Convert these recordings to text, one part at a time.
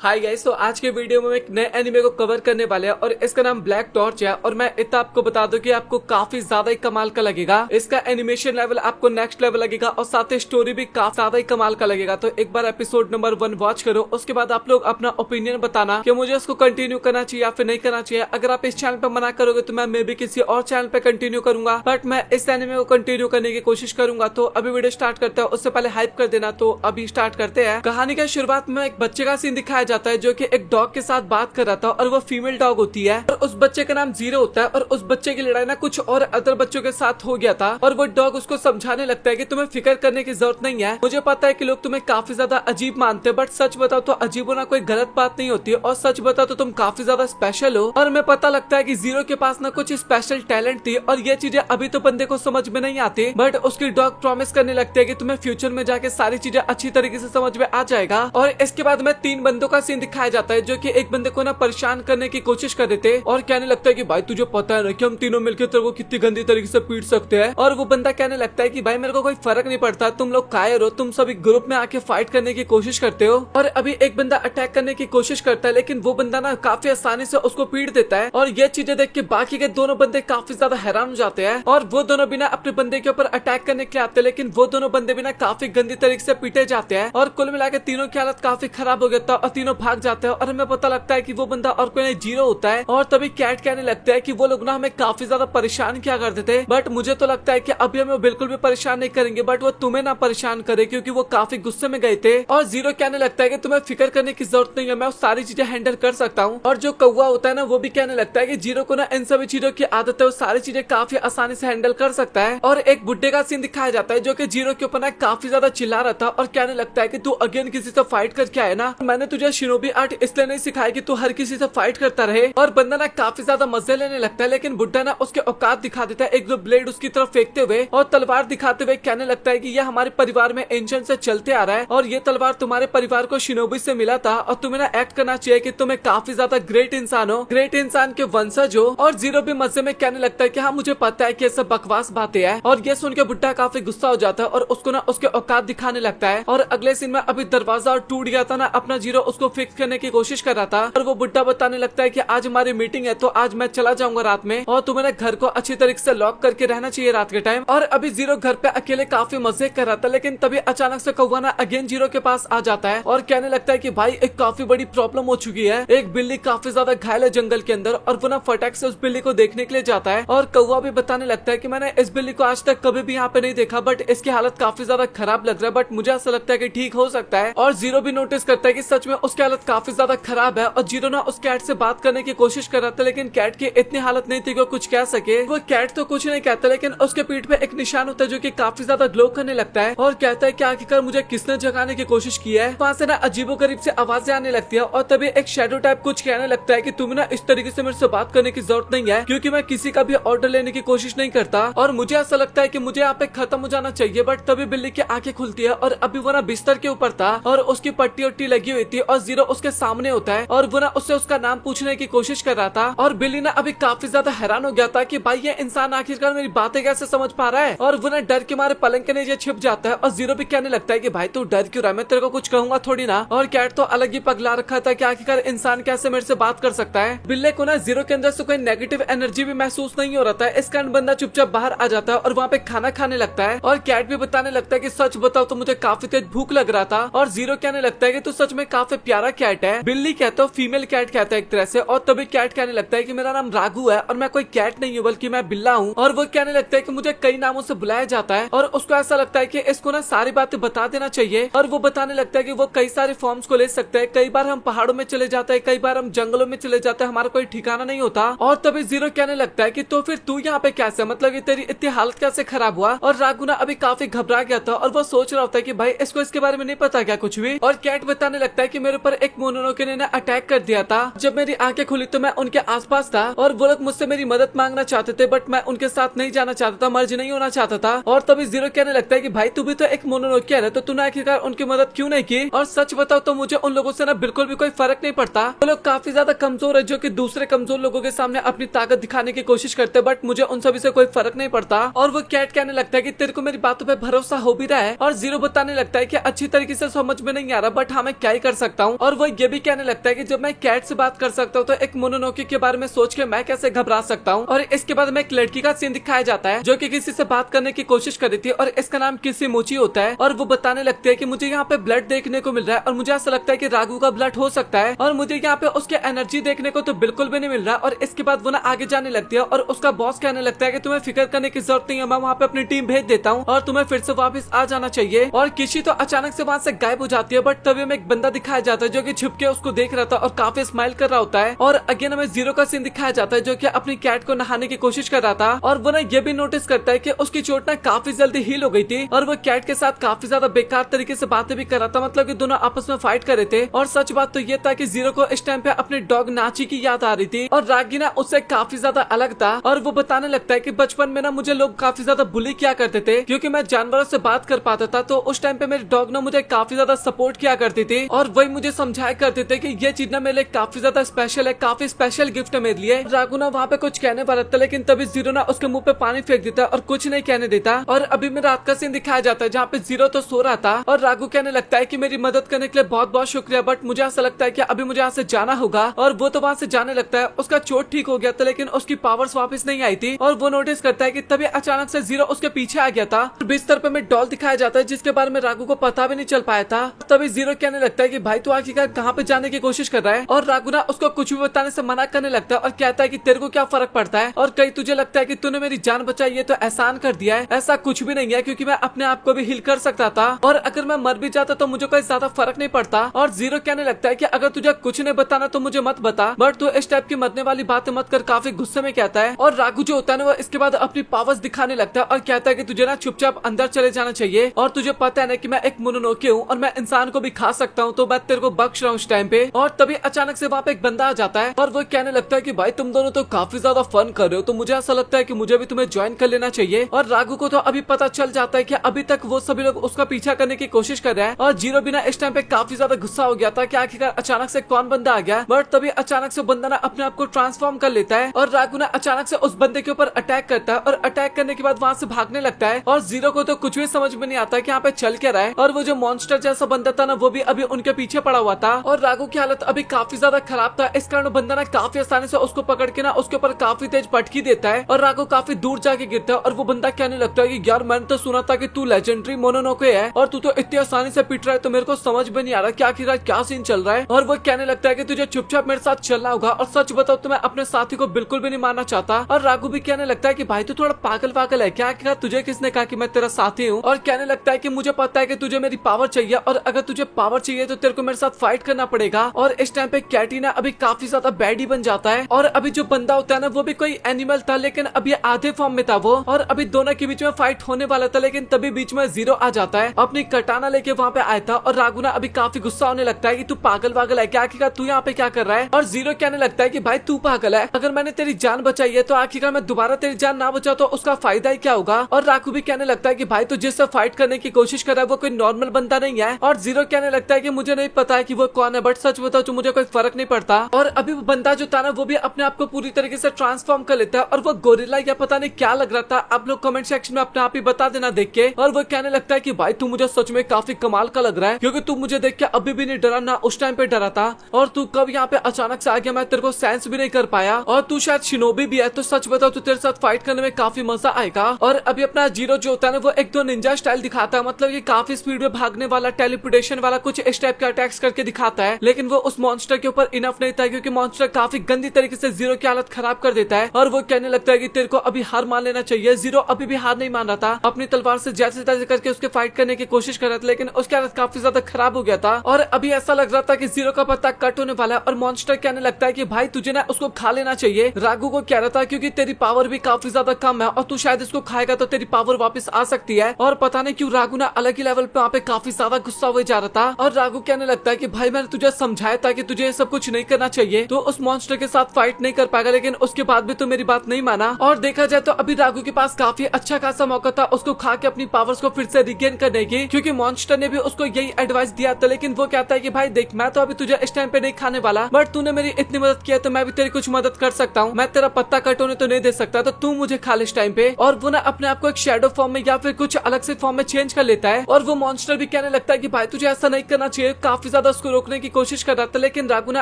Hi guys, तो आज के वीडियो में एक नए एनिमे को कवर करने वाले हैं और इसका नाम ब्लैक टॉर्च है। और मैं इतना आपको बता दूं कि आपको काफी ज्यादा ही कमाल का लगेगा। इसका एनिमेशन लेवल आपको नेक्स्ट लेवल लगेगा और साथ ही स्टोरी भी काफी ज्यादा ही कमाल का लगेगा। तो एक बार एपिसोड नंबर 1 वॉच करो, उसके बाद आप लोग अपना ओपिनियन बताना कि मुझे इसको कंटिन्यू करना चाहिए या फिर नहीं करना चाहिए। अगर आप इस चैनल पर मना करोगे तो मैं मे भी किसी और चैनल पे कंटिन्यू करूंगा, बट मैं इस एनिमे को कंटिन्यू करने की कोशिश करूंगा। तो अभी वीडियो स्टार्ट करते हैं, उससे पहले हाइप कर देना। तो अभी स्टार्ट करते हैं। कहानी का शुरुआत में एक बच्चे का सीन दिखाया जाता है जो की एक डॉग के साथ बात कर रहा था और वो फीमेल डॉग होती है और उस बच्चे का नाम जीरो होता है। और उस बच्चे की लड़ाई ना कुछ और अदर बच्चों के साथ हो गया था और वो डॉग उसको समझाने लगता है कि तुम्हें फिक्र करने की जरूरत नहीं है। मुझे पता है कि लोग तुम्हें काफी ज्यादा अजीब मानते हैं, बट सच बताओ तो अजीब होना कोई गलत बात नहीं होती है। और सच बताओ तो तुम काफी ज्यादा स्पेशल हो। और हमें पता लगता है कि जीरो के पास ना कुछ स्पेशल टैलेंट थी और ये चीजें अभी तो बंदे को समझ में नहीं आती, बट उसकी डॉग प्रॉमिस करने लगती है कि तुम्हें फ्यूचर में जाके सारी चीजें अच्छी तरीके से समझ में आ जाएगा। और इसके बाद में 3 बंदों का सीन दिखाया जाता है जो कि एक बंदे को ना परेशान करने की कोशिश कर देते और कहने लगता है कि भाई तुझे पता है ना कि हम तीनों मिलकर तेरे को कितनी गंदी तरीके से पीट सकते हैं। और वो बंदा कहने लगता है कि भाई मेरे को कोई फर्क नहीं पड़ता, तुम लोग कायर हो, तुम सभी ग्रुप में आके फाइट करने की कोशिश करते हो। और अभी एक बंदा अटैक करने की कोशिश करता है, लेकिन वो बंदा ना काफी आसानी से उसको पीट देता है। और ये चीजें देख के बाकी के दोनों बंदे काफी ज्यादा हैरान हो जाते हैं और वो दोनों बिना अपने बंदे के ऊपर अटैक करने के लिए आते हैं, लेकिन वो दोनों बंदे बिना काफी गंदी तरीके से पीटे जाते हैं। और कुल मिलाकर तीनों की हालत काफी खराब हो गया था और तीनों भाग जाते हैं। और हमें पता लगता है कि वो बंदा और कोई नहीं जीरो होता है। और तभी कैट कहने लगता है कि वो लोग ना हमें काफी ज्यादा परेशान किया करते थे, बट मुझे तो लगता है कि अभी हमें बिल्कुल भी परेशान नहीं करेंगे, बट वो तुम्हें ना परेशान करे क्योंकि वो काफी गुस्से में गए थे। और जीरो कहने लगता है कि तुम्हें फिक्र करने की जरूरत नहीं है, मैं सारी चीजें हैंडल कर सकता हूँ। और जो कौवा होता है ना वो भी कहने लगता है कि जीरो को ना इन सभी चीजों की आदत है, वो सारी चीजें काफी आसानी से हैंडल कर सकता है। और एक बुड्ढे का सीन दिखाया जाता है जो कि जीरो के ऊपर ना काफी ज्यादा चिल्ला रहा था और कहने लगता है कि तू अगेन किसी से फाइट करके आए ना, मैंने तुझे शिनोबी आर्ट इसलिए नहीं सिखाया कि तू हर किसी से फाइट करता रहे। और बंदा ना काफी ज्यादा मजे लेने लगता है, लेकिन बुड्ढा ना उसके औकात दिखा देता है, एक दो ब्लेड उसकी तरफ फेंकते हुए और तलवार दिखाते हुए कहने लगता है कि यह हमारे परिवार में एंशिएंट से चलते आ रहा है और ये तलवार तुम्हारे परिवार को शिनोबी से मिला था और तुम्हें ना एक्ट करना चाहिए कि तुम्हें काफी ज्यादा ग्रेट इंसान हो, ग्रेट इंसान के वंशज हो। और जीरो भी मजे में कहने लगता है कि हाँ मुझे पता है कि ये सब बकवास बातें हैं। और ये सुन के बुड्ढा काफी गुस्सा हो जाता है और उसको ना उसके औकात दिखाने लगता है। और अगले सीन में अभी दरवाजा और टूट गया था ना, अपना जीरो उसको फिक्स करने की कोशिश कर रहा था और वो बुड्ढा बताने लगता है कि आज हमारी मीटिंग है तो आज मैं चला जाऊंगा रात में और तुम्हें ना घर को अच्छी तरीके से लॉक करके रहना चाहिए रात के टाइम। और अभी जीरो घर पे अकेले काफी मजे कर रहा था, लेकिन तभी अचानक से कौवा ना अगेन जीरो के पास आ जाता है और कहने लगता है कि भाई एक काफी बड़ी प्रॉब्लम हो चुकी है, एक बिल्ली काफी ज्यादा घायल है जंगल के अंदर। और वो ना फटाक से उस बिल्ली को देखने के लिए जाता है और कौवा भी बताने लगता है कि मैंने इस बिल्ली को आज तक कभी भी यहाँ पे नहीं देखा, बट इसकी हालत काफी ज्यादा खराब लग रहा है, बट मुझे ऐसा लगता है कि ठीक हो सकता है। और जीरो भी नोटिस करता है कि सच में उसकी हालत काफी ज्यादा खराब है। और जीरो ना उस कैट से बात करने की कोशिश कर रहा था, लेकिन कैट की इतनी हालत नहीं थी कि वो कुछ कह सके। वो कैट तो कुछ नहीं कहता, लेकिन उसके पीठ पे एक निशान होता है जो कि काफी ज्यादा ग्लो करने लगता है और कहता है कि आखिरकार मुझे किसने जगाने की कोशिश की है। वहाँ से ना अजीबोगरीब से आवाजें आने लगती है और तभी एक शैडो टाइप कुछ कहने लगता है कि तुम्हें ना इस तरीके से मेरे से बात करने की जरूरत नहीं है क्योंकि मैं किसी का भी ऑर्डर लेने की कोशिश नहीं करता और मुझे ऐसा लगता है कि मुझे यहाँ पे खत्म हो जाना चाहिए। बट तभी बिल्ली की आंखें खुलती है और अभी वो ना बिस्तर के ऊपर था और उसकी पट्टी उट्टी लगी हुई थी और जीरो उसके सामने होता है और वो ना उससे उसका नाम पूछने की कोशिश कर रहा था। और बिल्ली ना अभी काफी ज्यादा हैरान हो गया था कि भाई ये इंसान आखिरकार मेरी बातें कैसे समझ पा रहा है। और वो ना डर के मारे पलंग के नीचे छिप जाता है और जीरो भी कहने लगता है कि भाई तू डर क्यों रहा है, मैं तेरे को कुछ कहूंगा थोड़ी ना। और कैट तो अलग ही पगला रखा था कि आखिरकार इंसान कैसे मेरे से बात कर सकता है। बिल्ले को ना जीरो के अंदर से कोई नेगेटिव एनर्जी भी महसूस नहीं हो रहा था, इस कारण बंदा चुपचाप बाहर आ जाता है और वहाँ पे खाना खाने लगता है। और कैट भी बताने लगता है कि सच बताओ तो मुझे काफी तेज भूख लग रहा था। और जीरो कहने लगता है कि तू सच में काफी प्यारा कैट है। बिल्ली कहता है फीमेल कैट कहता है एक तरह से। और तभी कैट कहने लगता है कि मेरा नाम राघु है और मैं कोई कैट नहीं हूँ बल्कि मैं बिल्ला हूँ। और वो कहने लगता है कि मुझे कई नामों से बुलाया जाता है और उसको ऐसा लगता है कि इसको ना सारी बातें बता देना चाहिए। और वो बताने लगता है कि वो कई सारे फॉर्म्स को ले सकता है, कई बार हम पहाड़ों में चले जाते हैं, कई बार हम जंगलों में चले जाते हैं, हमारा कोई ठिकाना नहीं होता। और तभी जीरो कहने लगता है कि तो फिर तू यहाँ पे कैसे, मतलब कि तेरी इतनी हालत कैसे खराब हुआ। और राघु ना अभी काफी घबरा गया था और वो सोच रहा होता है कि भाई इसको इसके बारे में नहीं पता क्या कुछ भी। और कैट बताने लगता है कि मेरे ऊपर एक मोनोनोके ने अटैक कर दिया था, जब मेरी आंखें खुली तो मैं उनके आसपास था और वो लोग मुझसे मेरी मदद मांगना चाहते थे, बट मैं उनके साथ नहीं जाना चाहता था, मर्ज नहीं होना चाहता था। और तभी जीरो कहने लगता है कि भाई तू भी तो एक मोनोनोकिया है, तो तूने आखिरकार उनकी मदद क्यों नहीं की। और सच बताओ तो मुझे उन लोगों से ना बिल्कुल भी कोई फर्क नहीं पड़ता। वो लोग काफी ज्यादा कमजोर है जो कि दूसरे कमजोर लोगों के सामने अपनी ताकत दिखाने की कोशिश करते, बट मुझे उन सभी से कोई फर्क नहीं पड़ता। और वो कैट कहने लगता है कि तेरे को मेरी बातों पे भरोसा हो भी रहा है। और जीरो बताने लगता है कि अच्छी तरीके से समझ में नहीं आ रहा, बट हाँ मैं क्या ही कर सकता हूँ। और वो ये भी कहने लगता है कि जब मैं कैट से बात कर सकता हूँ तो एक मोनोनोके के बारे में सोच के मैं कैसे घबरा सकता हूँ। और इसके बाद में एक लड़की का सीन दिखाया जाता है जो कि किसी से बात करने की कोशिश कर रही थी और इसका नाम किसी मोची होता है। और वो बताने लगती है कि मुझे यहाँ पे ब्लड देखने को मिल रहा है और मुझे ऐसा लगता है कि राघु का ब्लड हो सकता है और मुझे यहाँ पे उसके एनर्जी देखने को तो बिल्कुल भी नहीं मिल रहा। और इसके बाद वो ना आगे जाने लगती है और उसका बॉस कहने लगता है कि तुम्हें फिक्र करने की जरूरत नहीं है, मैं वहाँ पे अपनी टीम भेज देता हूँ और तुम्हें फिर से वापस आ जाना चाहिए। और किसी तो अचानक से वहाँ से गायब हो जाती है। बट तभी हमें एक बंदा दिखाया जाता है जो कि छुप के उसको देख रहा था और काफी स्माइल कर रहा होता है। और अगेन हमें जीरो का सीन दिखाया जाता है जो कि अपनी कैट को नहाने की कोशिश कर रहा था और वो ना ये भी नोटिस करता है कि उसकी चोट ना काफी जल्दी हील हो गई थी और वो कैट के साथ काफी ज्यादा बेकार तरीके से बातें भी कर रहा था, मतलब कि दोनों आपस में फाइट कर रहे थे। और सच बात तो ये था कि जीरो को इस टाइम पे अपने डॉग नाची की याद आ रही थी और रागी ना उससे काफी ज्यादा अलग था। और वो बताने लगता है कि बचपन में ना मुझे लोग काफी ज्यादा बुली किया करते थे क्योंकि मैं जानवरों से बात कर पाता था, तो उस टाइम पे मेरे डॉग ने मुझे काफी ज्यादा सपोर्ट किया करती थी और वही मुझे समझाया करते थे कि ये चीज ना मेरे लिए काफी ज्यादा स्पेशल है, काफी स्पेशल गिफ्ट है मेरे लिए। राघु ना वहाँ पे कुछ कहने वाला था लेकिन तभी जीरो ना उसके मुंह पे पानी फेंक देता और कुछ नहीं कहने देता। और अभी में रात का सीन दिखाया जाता है जहाँ पे जीरो तो सो रहा था और राघु कहने लगता है कि मेरी मदद करने के लिए बहुत बहुत शुक्रिया, बट मुझे ऐसा लगता है कि अभी मुझे यहाँ से जाना होगा। और वो तो वहाँ से जाने लगता है, उसका चोट ठीक हो गया था लेकिन उसकी पावर्स वापस नहीं आई थी। और वो नोटिस करता है कि तभी अचानक से जीरो उसके पीछे आ गया था। बिस्तर पे में डॉल दिखाया जाता है जिसके बारे में राघु को पता भी नहीं चल पाया था। तभी जीरो कहने लगता है कि भाई तू आखिरकार कहाँ पे जाने की कोशिश कर रहा है। और राघु ना उसको कुछ भी बताने से मना करने लगता है और कहता है कि तेरे को क्या फर्क पड़ता है और कहीं तुझे लगता है कि तूने मेरी जान बचाई है तो एहसान कर दिया है। ऐसा कुछ भी नहीं है क्योंकि मैं अपने आप को भी हिल कर सकता था और अगर मैं मर भी जाता तो मुझे कोई ज्यादा फर्क नहीं पड़ता। और जीरो कहने लगता है कि अगर तुझे कुछ नहीं बताना तो मुझे मत बता, बट तू इस टाइप की मरने वाली बातें मत कर, काफी गुस्से में कहता है। और राघु जो होता है ना वो इसके बाद अपनी पावर्स दिखाने लगता है और कहता है कि तुझे ना चुपचाप अंदर चले जाना चाहिए और तुझे पता है ना कि मैं एक मोनोनोके हूँ और मैं इंसान को भी खा सकता हूँ, तो मैं तेरे को बख्श रहा हूँ इस टाइम पे। और तभी अचानक से वहाँ पे एक बंदा आ जाता है और वो कहने लगता है कि भाई तुम दोनों तो काफी ज्यादा फन कर रहे हो, तो मुझे ऐसा लगता है कि मुझे भी तुम्हें ज्वाइन कर लेना चाहिए। और राघु को तो अभी पता चल जाता है कि अभी तक वो सभी लोग उसका पीछा करने की कोशिश कर रहे हैं और जीरो भी ना इस टाइम पे काफी ज्यादा गुस्सा हो गया था कि आखिरकार अचानक से कौन बंदा आ गया। बट तभी अचानक से बंदा ना अपने आप को ट्रांसफॉर्म कर लेता है और राघु ना अचानक से उस बंदे के ऊपर अटैक करता है और अटैक करने के बाद वहाँ से भागने लगता है। और जीरो को तो कुछ भी समझ में नहीं आता कि यहाँ पे चल क्या रहा है। और वो जो मॉन्स्टर जैसा बंदा था ना वो भी अभी उनके पीछे पड़ा हुआ था और राघु की हालत अभी काफी ज्यादा खराब था। इस कारण बंदा ना काफी आसानी से उसको पकड़ के ना उसके ऊपर काफी तेज पटकी देता है और राघु काफी दूर जाके गिरता है। और वो बंदा कहने लगता है कि यार मैंने तो सुना था कि तू लेजेंडरी मोनोनोके है और तू तो इतनी आसानी से पिट रहा है, तो मेरे को समझ में नहीं आ रहा कि आखिरकार क्या सीन चल रहा है। और वो कहने लगता है कि तुझे चुपचाप मेरे साथ चलना होगा और सच बताओ तो मैं अपने साथी को बिल्कुल भी नहीं मानना चाहता। और राघु भी कहने लगता है कि भाई तू थोड़ा पागल पागल है क्या, आखिरकार तुझे किसने कहा कि मैं तेरा साथी हूँ। और कहने लगता है कि मुझे पता है कि तुझे मेरी पावर चाहिए और अगर तुझे पावर चाहिए तो तेरे को मेरे साथ फाइट करना पड़ेगा। और इस टाइम पे कैटिना अभी काफी ज्यादा बैडी बन जाता है और अभी जो बंदा होता है ना वो भी कोई एनिमल था लेकिन अभी आधे फॉर्म में था वो, और अभी दोनों के बीच में फाइट होने वाला था लेकिन तभी बीच में जीरो आ जाता है, अपनी कटाना लेके वहाँ पे आया था। और राघु ना अभी काफी गुस्सा होने लगता है कि तू पागल वागल है क्या, आखिरकार तू यहाँ पे क्या कर रहा है। और जीरो कहने लगता है कि भाई तू पागल है, अगर मैंने तेरी जान बचाई है तो आखिरकार मैं दोबारा तेरी जान ना बचा तो उसका फायदा ही क्या होगा। और राघु भी कहने लगता है कि भाई तू जिससे फाइट करने की कोशिश कर रहा है वो कोई नॉर्मल बंदा नहीं है। और जीरो कहने लगता है कि मुझे नहीं पता है कि वो कौन है, बट सच बताओ तो मुझे कोई फर्क नहीं पड़ता। और अभी वो बंदा जो था ना वो भी अपने आप को पूरी तरीके से ट्रांसफॉर्म कर लेता है और वो गोरिल्ला या पता नहीं क्या लग रहा था, आप लोग कमेंट सेक्शन में अपने आप ही बता देना देख के। और वो कहने लगता है कि भाई तू मुझे सच में काफी कमाल का लग रहा है क्योंकि तू मुझे देख के अभी भी नहीं डरा, ना उस टाइम पे डरा था, और तू कब यहाँ पे अचानक से आ गया मैं तेरे को सेंस भी नहीं कर पाया। और तू शायद शिनोबी भी है, तो सच बताओ तो तेरे साथ फाइट करने में काफी मजा आएगा। और अभी अपना जीरो जो होता है ना वो एक दो निंजा स्टाइल दिखाता है, मतलब ये काफी स्पीड में भागने वाला, टेलीपोर्टेशन वाला कुछ इस टाइप का अटैक्स करके दिखाता है, लेकिन वो उस मॉन्स्टर के ऊपर इनफ नहीं था क्योंकि मॉन्स्टर काफी गंदी तरीके से जीरो की हालत खराब कर देता है। और वो कहने लगता है कि तेरे को अभी हार मान लेना चाहिए। जीरो अभी भी हार नहीं मान रहा था, अपनी तलवार से जैसे तैसे करके उसके फाइट करने की कोशिश कर रहा था लेकिन उसकी हालत काफी ज्यादा खराब हो गया था। और अभी ऐसा लग रहा था कि जीरो का पत्ता कट होने वाला है और मॉन्स्टर कहने लगता है कि भाई तुझे ना उसको खा लेना चाहिए। राघु को कह रहा था क्योंकि तेरी पावर भी काफी ज्यादा कम है और तू शायद इसको खाएगा तो तेरी पावर वापस आ सकती है। और पता नहीं क्यों राघु ना अलग ही लेवल पे वहाँ पे काफी ज्यादा गुस्सा हुए जा रहा था। और राघु कहने लगता है कि भाई मैंने तुझे समझाया था कि तुझे ये सब कुछ नहीं करना चाहिए, तो उस मॉन्स्टर के साथ फाइट नहीं कर पाएगा, लेकिन उसके बाद भी तो मेरी बात नहीं माना। और देखा जाए तो अभी राघु के पास काफी अच्छा खासा मौका था उसको खा के अपनी पावर्स को फिर से रिगेन करने की, क्योंकि मॉन्स्टर ने भी उसको यही एडवाइस दिया था। लेकिन वो कहता है कि भाई देख मैं तो अभी तुझे इस टाइम पे नहीं खाने वाला, बट तूने मेरी इतनी मदद की है तो मैं भी तेरी कुछ मदद कर सकता हूँ, मैं तेरा पत्ता कट होने तो नहीं दे सकता, तो तू मुझे खा ले इस टाइम पे। और वो ना अपने आप को एक शेडो फॉर्म में या फिर कुछ अलग से फॉर्म में चेंज कर लेता है। और वो मॉन्स्टर भी कहने लगता है कि भाई तुझे ऐसा नहीं करना चाहिए, काफी ज्यादा उसको रोकने की कोशिश कर रहा था, लेकिन राघु ना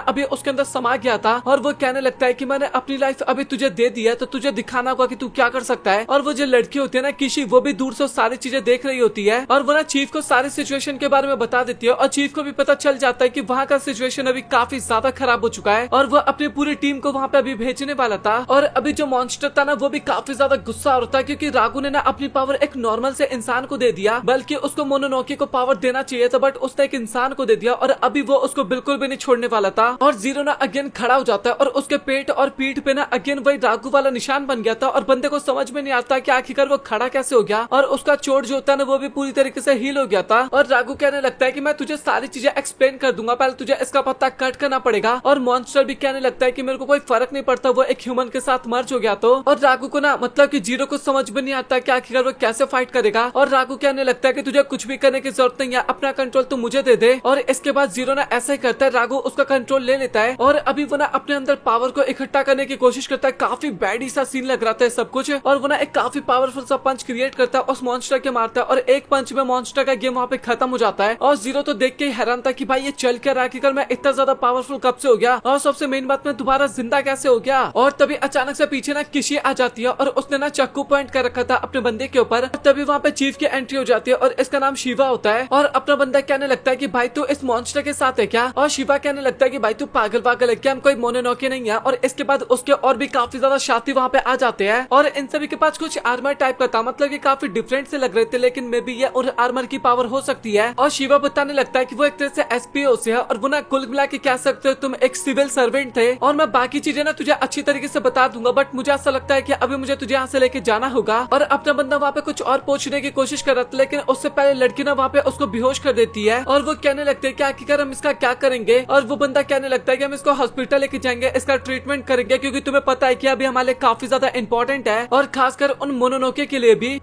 अभी उसके अंदर समा गया था और वो कहने लगता है कि मैंने अपनी लाइफ अभी तुझे दे दी है, तो तुझे दिखाना होगा कि तू क्या कर सकता है। और वो जो लड़की होती है ना किशी, वो भी दूर से सारी चीजें देख रही होती है और वो ना चीफ को सारी सिचुएशन के बारे में बता देती है और चीफ को भी पता चल जाता है कि वहाँ का सिचुएशन अभी काफी ज्यादा खराब हो चुका है और वो अपनी पूरी टीम को वहाँ पे अभी भेजने वाला था। और अभी जो मॉन्स्टर था ना वो भी काफी ज्यादा गुस्सा हो रहा था, क्योंकि राघु ने ना अपनी पावर एक नॉर्मल से इंसान को दे दिया, बल्कि उसको मोनोनोकी को पावर देना चाहिए था, बट उसने एक इंसान को दे दिया और अभी वो उसको बिल्कुल भी नहीं छोड़ने वाला था। और जीरो ना अगेन खड़ा हो जाता है और उसके पेट और पीठ पे ना अगेन वही राघु वाला निशान बन गया था और बंदे को समझ में नहीं आता कि आखिरकार वो खड़ा कैसे हो गया और उसका चोट जो होता है ना वो भी पूरी तरीके से हील हो गया था। और राघु कहने लगता है कि मैं तुझे सारी चीजें एक्सप्लेन कर दूंगा, पहले तुझे इसका पत्ता कट करना पड़ेगा। और मॉन्स्टर भी कहने लगता है कि मेरे को कोई फर्क नहीं पड़ता वो एक ह्यूमन के साथ मर्ज हो गया तो। और राघु को ना मतलब कि जीरो को समझ में नहीं आता कि आखिरकार वो कैसे फाइट करेगा। और राघु कहने लगता है कि तुझे कुछ भी करने की जरूरत नहीं है, अपना कंट्रोल तो मुझे दे दे। और इसके बाद जीरो ना ऐसा ही करता है, राघु उसका कंट्रोल ले लेता है और अभी वो ना अपने अंदर पावर को इकट्ठा करने की कोशिश करता है। काफी बैडी सा सीन लग रहा था सब कुछ और वो ना एक काफी पावरफुल सा पंच क्रिएट करता है, उस मॉन्स्टर के मारता है और एक पंच में मॉन्स्टर का गेम वहाँ पे खत्म हो जाता है। और जीरो तो देख के हैरान था कि भाई ये चल क्या रहा है, मैं इतना ज्यादा पावरफुल कब से हो गया और सबसे मेन बात मैं दोबारा जिंदा कैसे हो गया। और तभी अचानक से पीछे ना किशी आ जाती है और उसने ना चाकू पॉइंट कर रखा था अपने बंदे के ऊपर। तभी वहाँ पे चीफ की एंट्री हो जाती है और इसका नाम शिवा होता है और अपना बंदा कहने लगता है कि भाई तू इस मॉन्स्टर के साथ है क्या। और शिवा कहने लगता है कि भाई तू पागल है क्या, हम कोई मोनोनोकी नहीं है। और इसके बाद उसके और भी काफी ज्यादा साथी वहाँ पे आ जाते हैं और इन सभी के पास कुछ आर्मर टाइप का था, मतलब कि काफी डिफरेंट से लग रहे थे, लेकिन मे बी ये और आर्मर की पावर हो सकती है। और शिवा बताने लगता है कि वो एक तरह से एसपीओ से है और वो ना कुल मिला के कह सकते हो तुम एक सिविल सर्वेंट थे। और मैं बाकी चीजें ना तुझे अच्छी तरीके से बता दूंगा, बट मुझे ऐसा लगता है कि अभी मुझे तुझे यहाँ से लेके जाना होगा। और अपना बंदा वहाँ पे कुछ और पूछने की कोशिश कर रहा था, लेकिन उससे पहले लड़की ना वहाँ पे उसको बेहोश कर देती है और वो कहने लगते हैं कि आखिरकार हम इसका क्या करेंगे। और वो बंदा कहने लगता है कि हम इसको हॉस्पिटल लेके जाएंगे, इसका ट्रीटमेंट करेंगे, क्योंकि तुम्हें पता है कि अभी हमारे लिए काफी ज्यादा इंपॉर्टेंट है और खासकर उन मोनोनोके के लिए भी।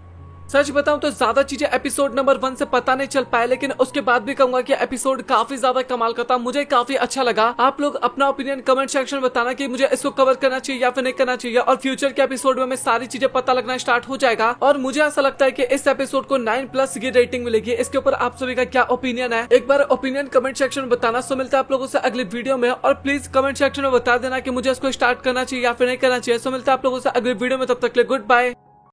सच बताऊं तो ज्यादा चीजें एपिसोड नंबर 1 से पता नहीं चल पाए, लेकिन उसके बाद भी कहूंगा कि एपिसोड काफी ज्यादा कमाल का था, मुझे काफी अच्छा लगा। आप लोग अपना ओपिनियन कमेंट सेक्शन में बताना कि मुझे इसको कवर करना चाहिए या फिर नहीं करना चाहिए। और फ्यूचर के एपिसोड में सारी चीजें पता लगना स्टार्ट हो जाएगा और मुझे ऐसा लगता है कि इस एपिसोड को 9+ की रेटिंग मिलेगी। इसके ऊपर आप सभी का क्या ओपिनियन है, एक बार ओपिनियन कमेंट सेक्शन में बताना। सो मिलता है आप लोगों से अगली वीडियो में और प्लीज कमेंट सेक्शन में बता देना कि मुझे इसको स्टार्ट करना चाहिए या फिर नहीं करना चाहिए। सो मिलता है आप लोगों से अगली वीडियो में, तब तक के लिए गुड बाय।